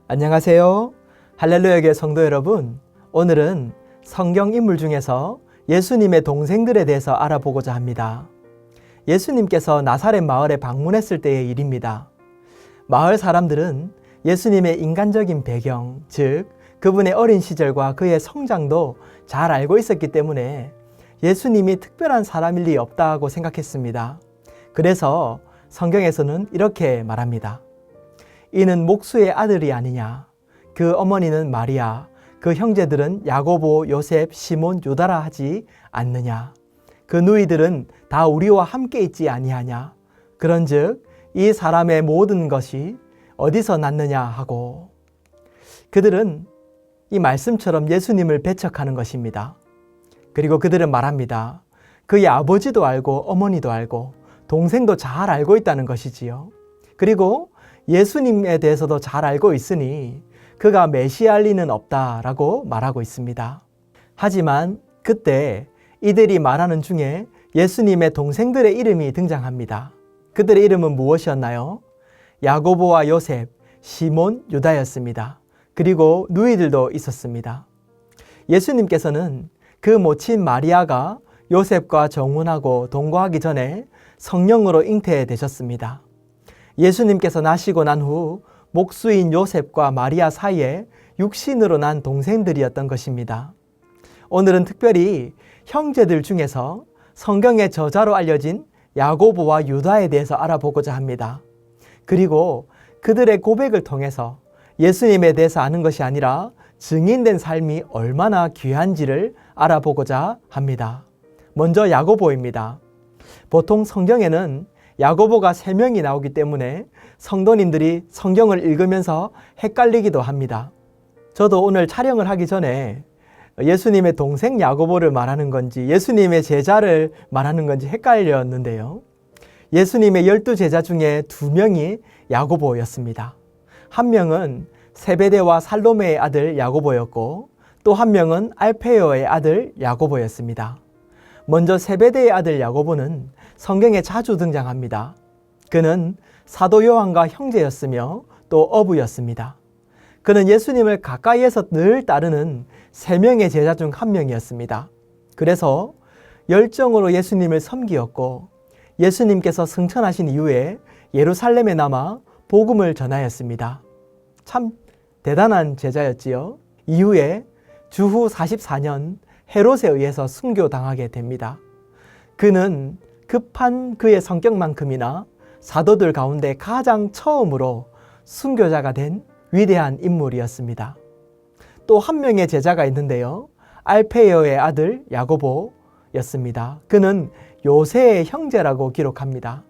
안녕하세요. 할렐루야 교회 성도 여러분, 오늘은 성경 인물 중에서 예수님의 동생들에 대해서 알아보고자 합니다. 예수님께서 나사렛 마을에 방문했을 때의 일입니다. 마을 사람들은 예수님의 인간적인 배경, 즉 그분의 어린 시절과 그의 성장도 잘 알고 있었기 때문에 예수님이 특별한 사람일 리 없다고 생각했습니다. 그래서 성경에서는 이렇게 말합니다. 이는 목수의 아들이 아니냐. 그 어머니는 마리아, 그 형제들은 야고보, 요셉, 시몬, 유다라 하지 않느냐. 그 누이들은 다 우리와 함께 있지 아니하냐. 그런즉 이 사람의 모든 것이 어디서 났느냐 하고. 그들은 이 말씀처럼 예수님을 배척하는 것입니다. 그리고 그들은 말합니다. 그의 아버지도 알고 어머니도 알고 동생도 잘 알고 있다는 것이지요. 그리고 예수님에 대해서도 잘 알고 있으니 그가 메시아일 리는 없다라고 말하고 있습니다. 하지만 그때 이들이 말하는 중에 예수님의 동생들의 이름이 등장합니다. 그들의 이름은 무엇이었나요? 야고보와 요셉, 시몬, 유다였습니다. 그리고 누이들도 있었습니다. 예수님께서는 그 모친 마리아가 요셉과 정혼하고 동거하기 전에 성령으로 잉태되셨습니다. 예수님께서 나시고 난 후 목수인 요셉과 마리아 사이에 육신으로 난 동생들이었던 것입니다. 오늘은 특별히 형제들 중에서 성경의 저자로 알려진 야고보와 유다에 대해서 알아보고자 합니다. 그리고 그들의 고백을 통해서 예수님에 대해서 아는 것이 아니라 증인된 삶이 얼마나 귀한지를 알아보고자 합니다. 먼저 야고보입니다. 보통 성경에는 야고보가 3명이 나오기 때문에 성도님들이 성경을 읽으면서 헷갈리기도 합니다. 저도 오늘 촬영을 하기 전에 예수님의 동생 야고보를 말하는 건지 예수님의 제자를 말하는 건지 헷갈렸는데요. 예수님의 12제자 중에 2명이 야고보였습니다. 한 명은 세베대와 살로메의 아들 야고보였고 또 한 명은 알페오의 아들 야고보였습니다. 먼저 세베대의 아들 야고보는 성경에 자주 등장합니다. 그는 사도 요한과 형제였으며 또 어부였습니다. 그는 예수님을 가까이에서 늘 따르는 3명의 제자 중 한 명이었습니다. 그래서 열정으로 예수님을 섬기었고 예수님께서 승천하신 이후에 예루살렘에 남아 복음을 전하였습니다. 참 대단한 제자였지요. 이후에 주후 44년 헤롯에 의해서 순교당하게 됩니다. 그는 급한 그의 성격만큼이나 사도들 가운데 가장 처음으로 순교자가 된 위대한 인물이었습니다. 또 한 명의 제자가 있는데요. 알페오의 아들 야고보였습니다. 그는 요새의 형제라고 기록합니다.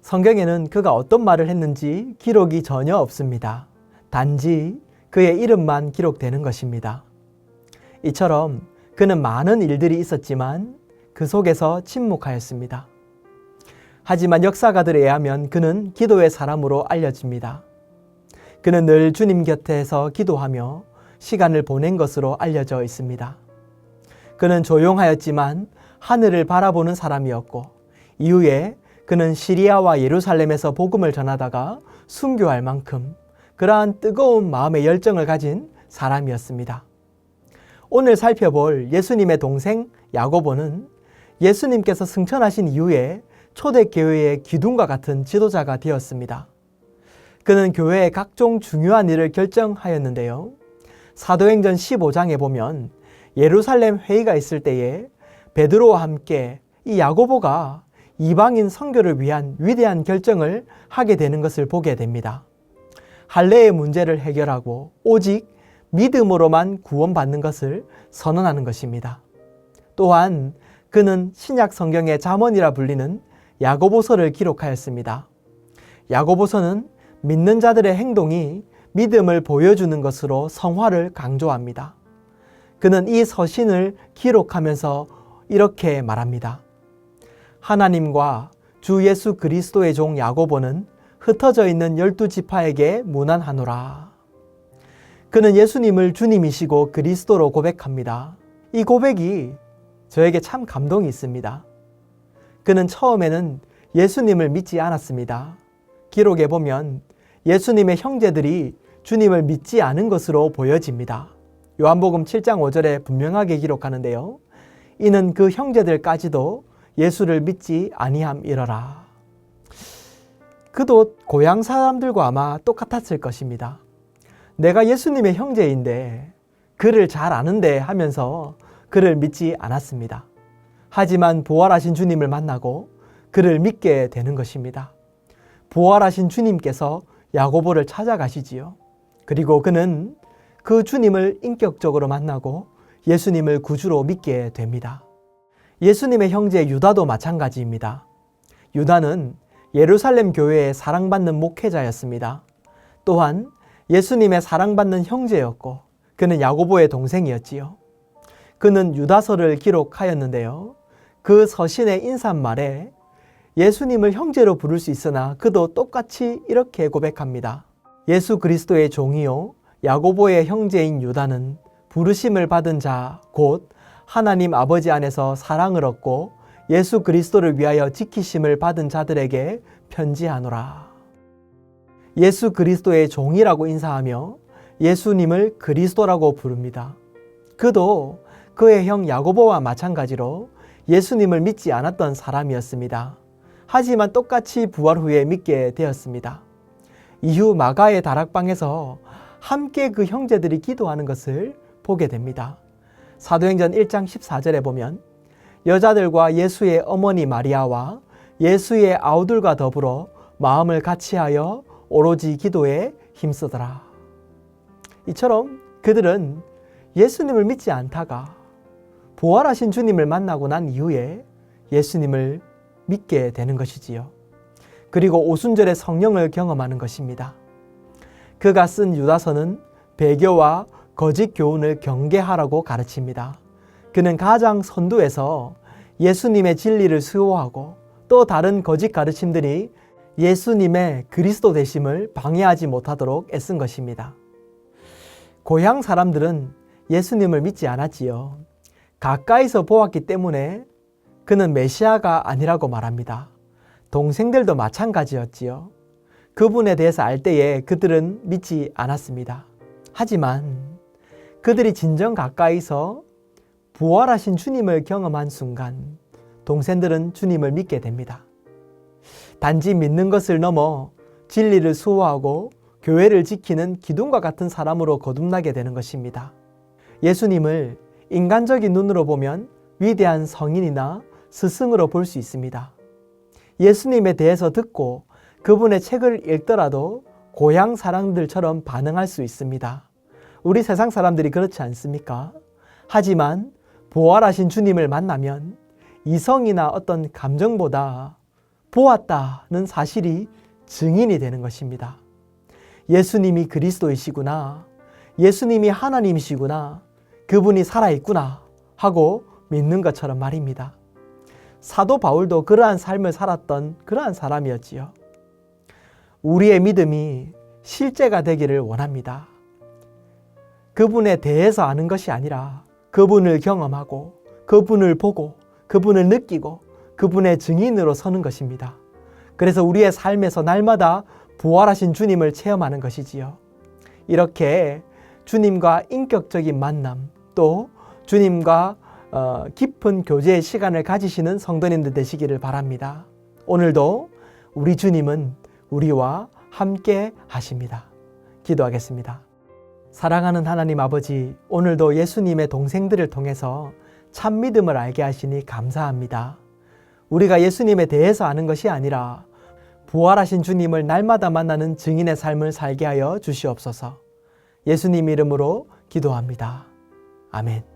성경에는 그가 어떤 말을 했는지 기록이 전혀 없습니다. 단지 그의 이름만 기록되는 것입니다. 이처럼 그는 많은 일들이 있었지만 그 속에서 침묵하였습니다. 하지만 역사가들에 의하면 그는 기도의 사람으로 알려집니다. 그는 늘 주님 곁에서 기도하며 시간을 보낸 것으로 알려져 있습니다. 그는 조용하였지만 하늘을 바라보는 사람이었고 이후에 그는 시리아와 예루살렘에서 복음을 전하다가 순교할 만큼 그러한 뜨거운 마음의 열정을 가진 사람이었습니다. 오늘 살펴볼 예수님의 동생 야고보는 예수님께서 승천하신 이후에 초대교회의 기둥과 같은 지도자가 되었습니다. 그는 교회의 각종 중요한 일을 결정하였는데요. 사도행전 15장에 보면 예루살렘 회의가 있을 때에 베드로와 함께 이 야고보가 이방인 선교를 위한 위대한 결정을 하게 되는 것을 보게 됩니다. 할례의 문제를 해결하고 오직 믿음으로만 구원받는 것을 선언하는 것입니다. 또한 그는 신약 성경의 잠언이라 불리는 야고보서를 기록하였습니다. 야고보서는 믿는 자들의 행동이 믿음을 보여주는 것으로 성화를 강조합니다. 그는 이 서신을 기록하면서 이렇게 말합니다. 하나님과 주 예수 그리스도의 종 야고보는 흩어져 있는 12지파에게 문안하노라. 그는 예수님을 주님이시고 그리스도로 고백합니다. 이 고백이 저에게 참 감동이 있습니다. 그는 처음에는 예수님을 믿지 않았습니다. 기록에 보면 예수님의 형제들이 주님을 믿지 않은 것으로 보여집니다. 요한복음 7장 5절에 분명하게 기록하는데요. 이는 그 형제들까지도 예수를 믿지 아니함이러라. 그도 고향 사람들과 아마 똑같았을 것입니다. 내가 예수님의 형제인데 그를 잘 아는데 하면서 그를 믿지 않았습니다. 하지만 부활하신 주님을 만나고 그를 믿게 되는 것입니다. 부활하신 주님께서 야고보를 찾아가시지요. 그리고 그는 그 주님을 인격적으로 만나고 예수님을 구주로 믿게 됩니다. 예수님의 형제 유다도 마찬가지입니다. 유다는 예루살렘 교회의 사랑받는 목회자였습니다. 또한 예수님의 사랑받는 형제였고 그는 야고보의 동생이었지요. 그는 유다서를 기록하였는데요. 그 서신의 인사말에 예수님을 형제로 부를 수 있으나 그도 똑같이 이렇게 고백합니다. 예수 그리스도의 종이요 야고보의 형제인 유다는 부르심을 받은 자 곧 하나님 아버지 안에서 사랑을 얻고 예수 그리스도를 위하여 지키심을 받은 자들에게 편지하노라. 예수 그리스도의 종이라고 인사하며 예수님을 그리스도라고 부릅니다. 그도 그의 형 야고보와 마찬가지로 예수님을 믿지 않았던 사람이었습니다. 하지만 똑같이 부활 후에 믿게 되었습니다. 이후 마가의 다락방에서 함께 그 형제들이 기도하는 것을 보게 됩니다. 사도행전 1장 14절에 보면 여자들과 예수의 어머니 마리아와 예수의 아우들과 더불어 마음을 같이하여 오로지 기도에 힘쓰더라. 이처럼 그들은 예수님을 믿지 않다가 부활하신 주님을 만나고 난 이후에 예수님을 믿게 되는 것이지요. 그리고 오순절의 성령을 경험하는 것입니다. 그가 쓴 유다서는 배교와 거짓 교훈을 경계하라고 가르칩니다. 그는 가장 선두에서 예수님의 진리를 수호하고 또 다른 거짓 가르침들이 예수님의 그리스도 되심을 방해하지 못하도록 애쓴 것입니다. 고향 사람들은 예수님을 믿지 않았지요. 가까이서 보았기 때문에 그는 메시아가 아니라고 말합니다. 동생들도 마찬가지였지요. 그분에 대해서 알 때에 그들은 믿지 않았습니다. 하지만 그들이 진정 가까이서 부활하신 주님을 경험한 순간 동생들은 주님을 믿게 됩니다. 단지 믿는 것을 넘어 진리를 수호하고 교회를 지키는 기둥과 같은 사람으로 거듭나게 되는 것입니다. 예수님을 인간적인 눈으로 보면 위대한 성인이나 스승으로 볼 수 있습니다. 예수님에 대해서 듣고 그분의 책을 읽더라도 고향 사람들처럼 반응할 수 있습니다. 우리 세상 사람들이 그렇지 않습니까? 하지만 부활하신 주님을 만나면 이성이나 어떤 감정보다 보았다는 사실이 증인이 되는 것입니다. 예수님이 그리스도이시구나, 예수님이 하나님이시구나, 그분이 살아있구나 하고 믿는 것처럼 말입니다. 사도 바울도 그러한 삶을 살았던 그러한 사람이었지요. 우리의 믿음이 실제가 되기를 원합니다. 그분에 대해서 아는 것이 아니라 그분을 경험하고 그분을 보고 그분을 느끼고 그분의 증인으로 서는 것입니다. 그래서 우리의 삶에서 날마다 부활하신 주님을 체험하는 것이지요. 이렇게 주님과 인격적인 만남, 또 주님과 깊은 교제의 시간을 가지시는 성도님들 되시기를 바랍니다. 오늘도 우리 주님은 우리와 함께 하십니다. 기도하겠습니다. 사랑하는 하나님 아버지, 오늘도 예수님의 동생들을 통해서 참 믿음을 알게 하시니 감사합니다. 우리가 예수님에 대해서 아는 것이 아니라 부활하신 주님을 날마다 만나는 증인의 삶을 살게 하여 주시옵소서. 예수님 이름으로 기도합니다. 아멘.